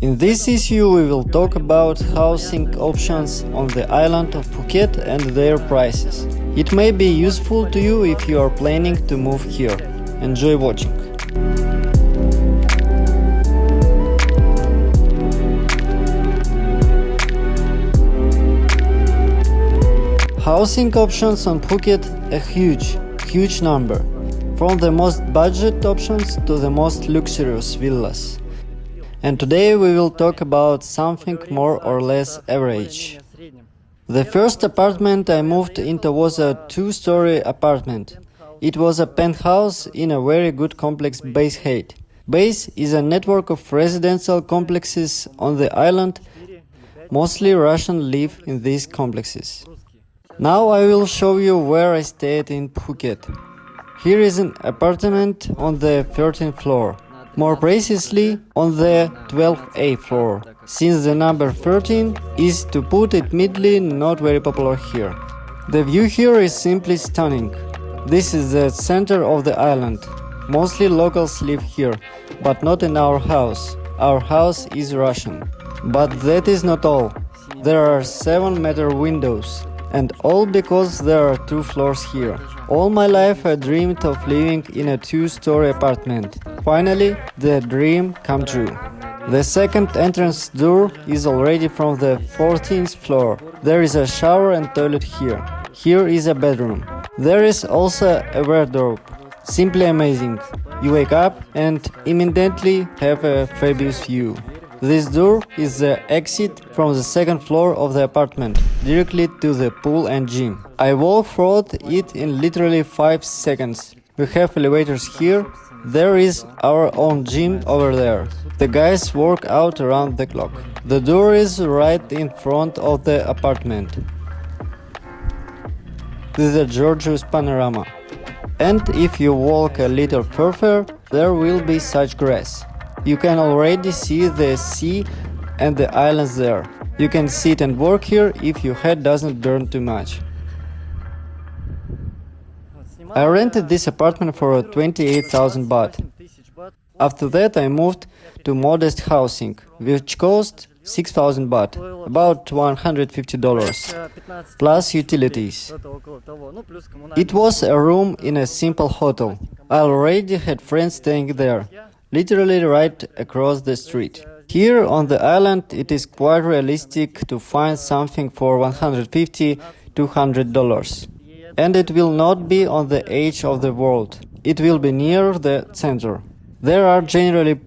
In this issue we will talk about housing options on the island of Phuket and their prices. It may be useful to you if you are planning to move here. Enjoy watching. Housing options on Phuket a huge number, from the most budget options to the most luxurious villas. And today we will talk about something more or less average. The first apartment I moved into was a two-story apartment. It was a penthouse in a very good complex Base Height. Base is a network of residential complexes on the island. Mostly Russians live in these complexes. Now I will show you where I stayed in Phuket. Here is an apartment on the 13th floor. More precisely, on the 12th floor, since the number 13 is, to put it mildly, not very popular here. The view here is simply stunning. This is the center of the island. Mostly locals live here, but not in our house. Our house is Russian. But that is not all. There are 7-meter windows, and all because there are 2 floors here. All my life I dreamed of living in a 2-story apartment. Finally, the dream come true. The second entrance door is already from the 14th floor. There is a shower and toilet here. Here is a bedroom. There is also a wardrobe. Simply amazing. You wake up and immediately have a fabulous view. This door is the exit from the 2nd floor of the apartment, directly to the pool and gym. I walk through it in literally 5 seconds. We have elevators here. There is our own gym over there. The guys work out around the clock. The door is right in front of the apartment. This is a gorgeous panorama. And if you walk a little further, there will be such grass. You can already see the sea and the islands there. You can sit and work here if your head doesn't burn too much. I rented this apartment for 28,000 baht. After that I moved to modest housing, which cost 6,000 baht, about $150, plus utilities. It was a room in a simple hotel. I already had friends staying there, literally right across the street. Here on the island it is quite realistic to find something for $150–200. And it will not be on the edge of the world. It will be near the center. There are generally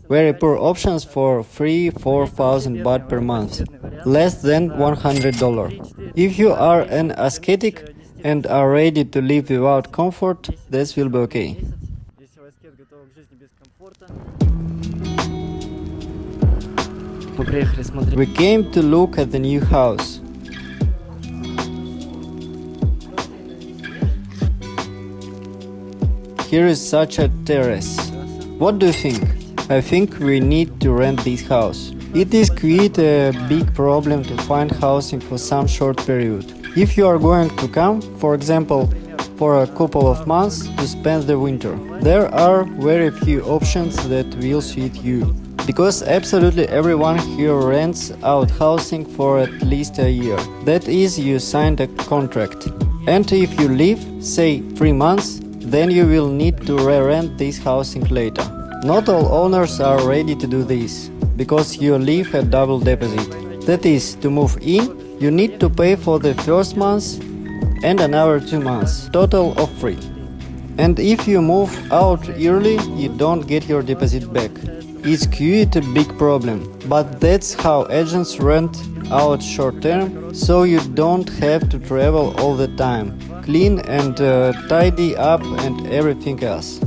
very poor options for 3–4,000 baht per month, less than $100. If you are an ascetic and are ready to live without comfort, this will be okay. We came to look at the new house. Here is such a terrace. What do you think? I think we need to rent this house. It is quite a big problem to find housing for some short period. If you are going to come, for example, for a couple of months to spend the winter, there are very few options that will suit you. Because absolutely everyone here rents out housing for at least a year. That is, you signed a contract. And if you leave, say 3 months, then you will need to re-rent this housing later. Not all owners are ready to do this, because you leave a double deposit. That is, to move in, you need to pay for the first month and another 2 months, total of 3. And if you move out early, you don't get your deposit back. It's quite a big problem, but that's how agents rent out short term, so you don't have to travel all the time, clean and tidy up and everything else.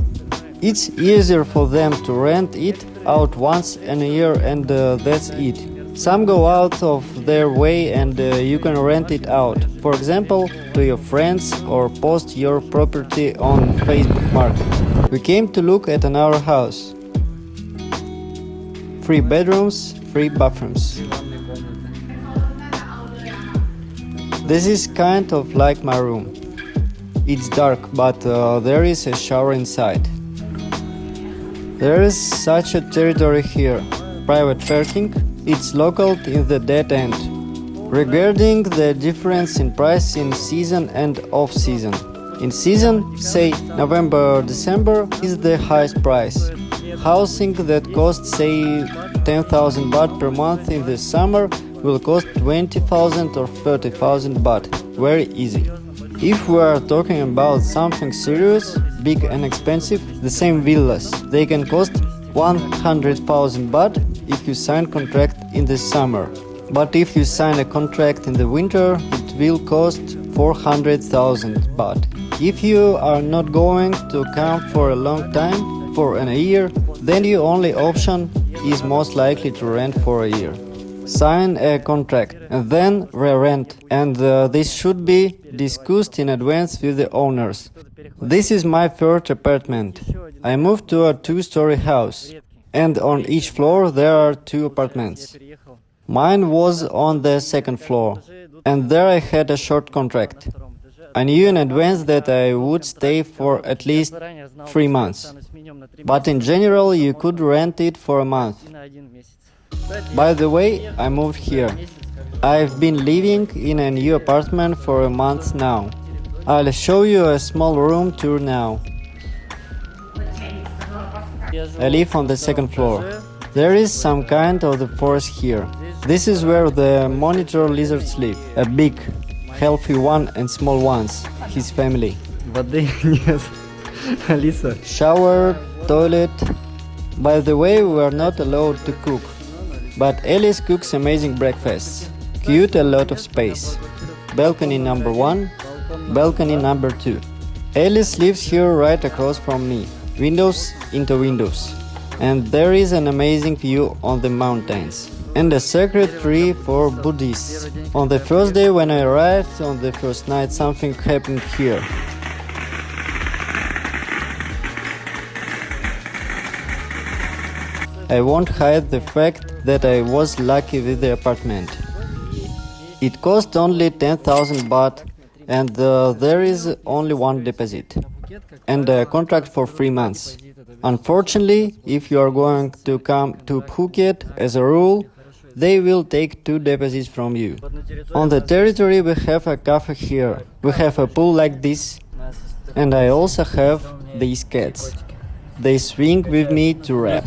It's easier for them to rent it out once in a year and that's it. Some go out of their way and you can rent it out, for example, to your friends or post your property on Facebook Market. We came to look at another house. 3 bedrooms, 3 bathrooms. This is kind of like my room. It's dark, but there is a shower inside. There is such a territory here. private parking. It's located in the dead end. Regarding the difference in price in season and off-season. In season, say November-December, is the highest price. Housing that costs say 10,000 baht per month in the summer will cost 20,000 or 30,000 baht. Very easy. If we are talking about something serious, big and expensive, the same villas, they can cost 100,000 baht if you sign contract in the summer. But if you sign a contract in the winter, it will cost 400,000 baht. If you are not going to come for a long time, for a year, then your only option is most likely to rent for a year. Sign a contract and then re-rent, and this should be discussed in advance with the owners. This is my third apartment. I moved to a two-story house, and on each floor there are two apartments. Mine was on the second floor, and there I had a short contract. I knew in advance that I would stay for at least 3 months, but in general you could rent it for a month. By the way, I moved here. I've been living in a new apartment for a month now. I'll show you a small room tour now. I live on the second floor. There is some kind of the forest here. This is where the monitor lizards live. A big, healthy one and small ones. His family. Воды нет. Алиса. Shower, toilet. By the way, we are not allowed to cook. But Alice cooks amazing breakfasts. Cute, a lot of space. Balcony number 1, balcony number 2. Alice lives here right across from me. Windows into windows. And there is an amazing view on the mountains. And a sacred tree for Buddhists. On the first day when I arrived, on the first night, something happened here. I won't hide the fact that I was lucky with the apartment. It cost only 10,000 baht, and there is only one deposit and a contract for 3 months. Unfortunately, if you are going to come to Phuket, as a rule, they will take 2 deposits from you. On the territory we have a cafe here, we have a pool like this, and I also have these cats. They swing with me to rap.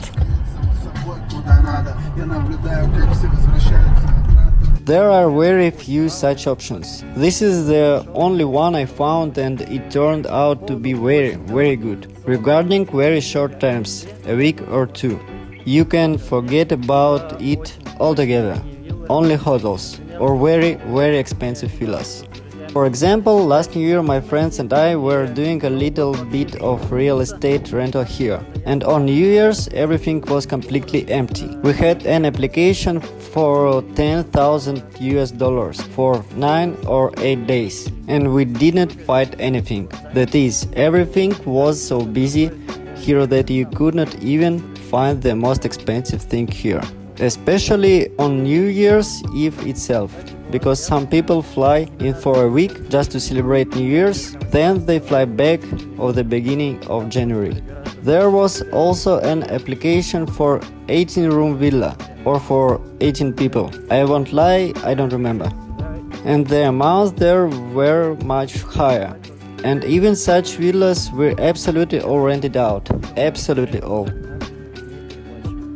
There are very few such options. This is the only one I found, and it turned out to be very good. Regarding very short terms, a week or 2, you can forget about it altogether. Only hotels or very expensive villas. For example, last New Year my friends and I were doing a little bit of real estate rental here, and on New Year's everything was completely empty. We had an application for $10,000 for 9 or 8 days, and we didn't find anything. That is, everything was so busy here that you could not even find the most expensive thing here. Especially on New Year's Eve itself, because some people fly in for a week just to celebrate New Year's, then they fly back at the beginning of January. There was also an application for 18-room villa, or for 18 people. I won't lie, I don't remember. And the amounts there were much higher. And even such villas were absolutely all rented out. Absolutely all.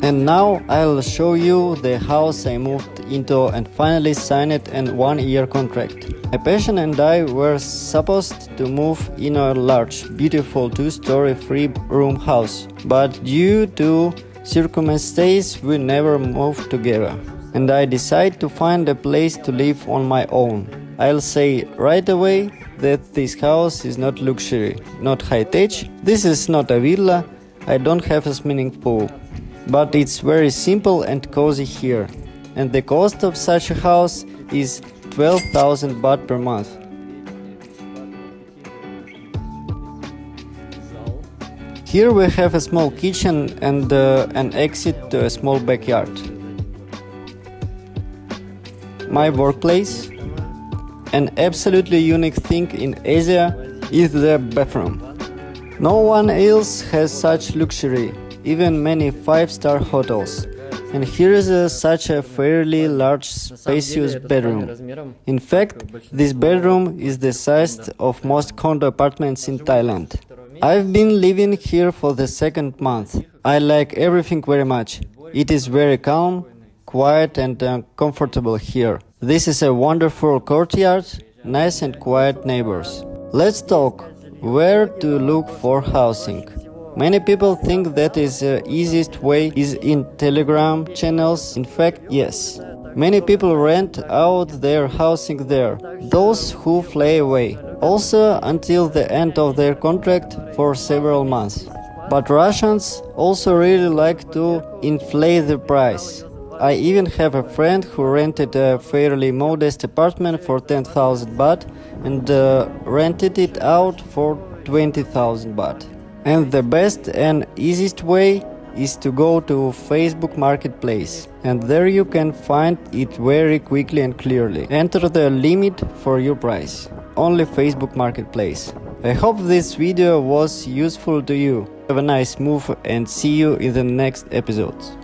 And now I'll show you the house I moved into and finally signed a 1-year contract. My patient and I were supposed to move in a large, beautiful 2-story 3-room house, but due to circumstances we never moved together. And I decided to find a place to live on my own. I'll say right away that this house is not luxury, not high-tech. This is not a villa. I don't have a swimming pool. But it's very simple and cozy here, and the cost of such a house is 12,000 baht per month. Here we have a small kitchen and an exit to a small backyard. My workplace. An absolutely unique thing in Asia is the bathroom. No one else has such luxury. Even many 5-star hotels. And here is such a fairly large spacious bedroom. In fact, this bedroom is the size of most condo apartments in Thailand. I've been living here for the second month. I like everything very much. It is very calm, quiet and comfortable here. This is a wonderful courtyard, nice and quiet neighbors. Let's talk. Where to look for housing? Many people think that is the easiest way is in Telegram channels. In fact, yes. Many people rent out their housing there, those who fly away, also until the end of their contract for several months. But Russians also really like to inflate the price. I even have a friend who rented a fairly modest apartment for 10,000 baht and rented it out for 20,000 baht. And the best and easiest way is to go to Facebook Marketplace, and there you can find it very quickly and clearly. Enter the limit for your price. Only Facebook Marketplace. I hope this video was useful to you. Have a nice move and see you in the next episodes.